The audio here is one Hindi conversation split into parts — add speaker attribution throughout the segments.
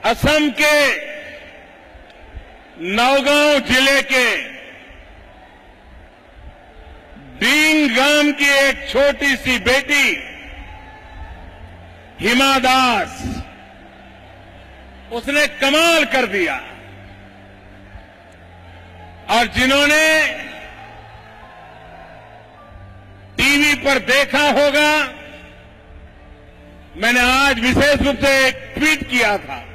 Speaker 1: असम के नौगांव जिले के डींग गांव की एक छोटी सी बेटी हिमा दास, उसने कमाल कर दिया। और जिन्होंने टीवी पर देखा होगा, मैंने आज विशेष रूप से एक ट्वीट किया था।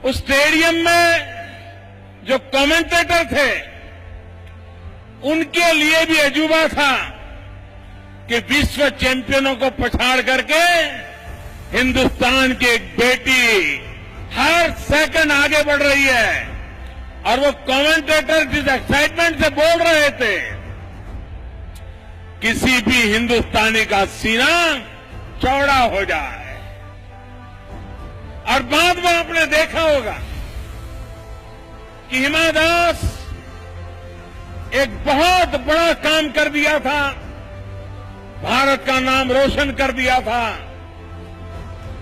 Speaker 1: उस स्टेडियम में जो कमेंटेटर थे, उनके लिए भी अजूबा था कि विश्व चैंपियनों को पछाड़ करके हिंदुस्तान की एक बेटी हर सेकंड आगे बढ़ रही है। और वो कमेंटेटर जिस एक्साइटमेंट से बोल रहे थे, किसी भी हिंदुस्तानी का सीना चौड़ा हो जाए। और बाद में आपने देखा होगा कि हिमा दास एक बहुत बड़ा काम कर दिया था, भारत का नाम रोशन कर दिया था।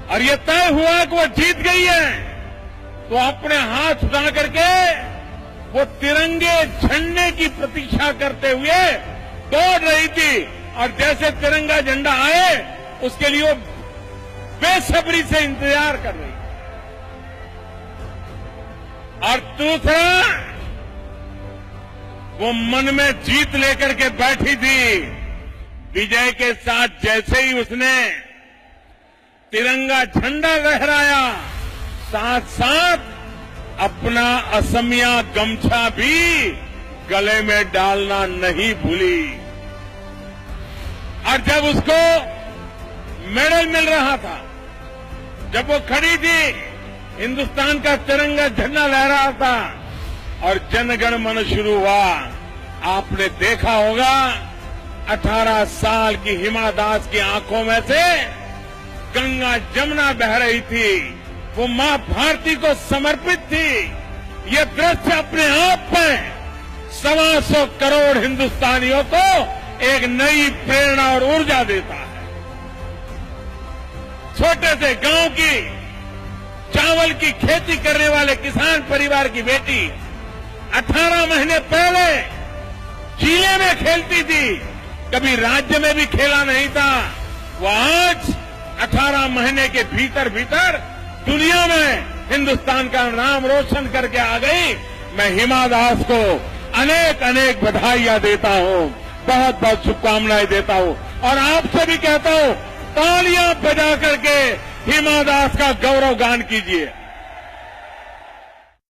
Speaker 1: और ये तय हुआ कि वो जीत गई है, तो अपने हाथ उठा करके वो तिरंगे झंडे की प्रतीक्षा करते हुए दौड़ रही थी। और जैसे तिरंगा झंडा आए, उसके लिए वो बेसब्री से इंतजार कर रही। और दूसरा, वो मन में जीत लेकर के बैठी थी। विजय के साथ जैसे ही उसने तिरंगा झंडा लहराया, साथ साथ अपना असमिया गमछा भी गले में डालना नहीं भूली। और जब उसको मेडल मिल रहा था, जब वो खड़ी थी, हिंदुस्तान का तिरंगा झंडा लहरा था और जनगण मन शुरू हुआ, आपने देखा होगा 18 साल की हिमा दास की आंखों में से गंगा जमुना बह रही थी। वो मां भारती को समर्पित थी। ये दृश्य अपने आप में 125 करोड़ हिंदुस्तानियों को एक नई प्रेरणा और ऊर्जा देता है। छोटे से गांव की चावल की खेती करने वाले किसान परिवार की बेटी 18 महीने पहले जिले में खेलती थी, कभी राज्य में भी खेला नहीं था। वो आज 18 महीने के भीतर भीतर दुनिया में हिंदुस्तान का नाम रोशन करके आ गई। मैं हिमा दास को अनेक अनेक बधाइयां देता हूं, बहुत बहुत शुभकामनाएं देता हूं। और आपसे भी कहता हूं, तालियां बजा करके हिमा दास का गौरव गान कीजिए।